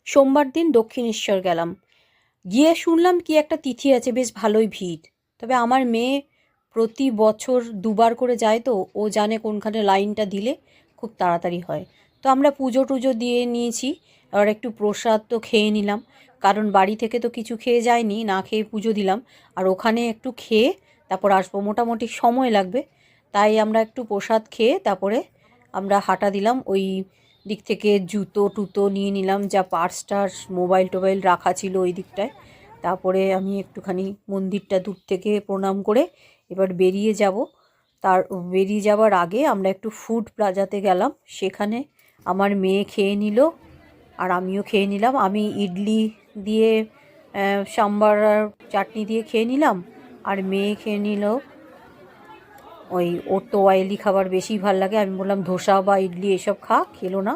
সোমবার দিন দক্ষিণেশ্বর গেলাম। গিয়ে শুনলাম কি একটা তিথি আছে, বেশ ভালোই ভিড়। তবে আমার মেয়ে প্রতি বছর দুবার করে যায়, তো ও জানে কোনখানে লাইনটা দিলে খুব তাড়াতাড়ি হয়। তো আমরা পুজো টুজো দিয়ে নিয়েছি, আর একটু প্রসাদ তো খেয়ে নিলাম, কারণ বাড়ি থেকে তো কিছু খেয়ে যায়নি, না খেয়ে পুজো দিলাম। আর ওখানে একটু খেয়ে তারপর আসবো, মোটামুটি সময় লাগবে। তাই আমরা একটু প্রসাদ খেয়ে তারপরে আমরা হাঁটা দিলাম। ওই দিক থেকে জুতো টুতো নিয়ে নিলাম, যা পার্স টার্স মোবাইল টোবাইল রাখা ছিল ওই দিকটায়। তারপরে আমি একটুখানি মন্দিরটা দূর থেকে প্রণাম করে এবার বেরিয়ে যাব। বেরিয়ে যাওয়ার আগে আমরা একটু ফুড প্লাজাতে গেলাম, সেখানে আমার মেয়ে খেয়ে নিল আর আমিও খেয়ে নিলাম। আমি ইডলি দিয়ে সাম্বার আর চাটনি দিয়ে খেয়ে নিলাম, আর মেয়ে খেয়ে নিল ওর তো অয়েলি খাবার বেশি ভাল লাগে। আমি বললাম ধোসা বা ইডলি এসব খা, খেলো না।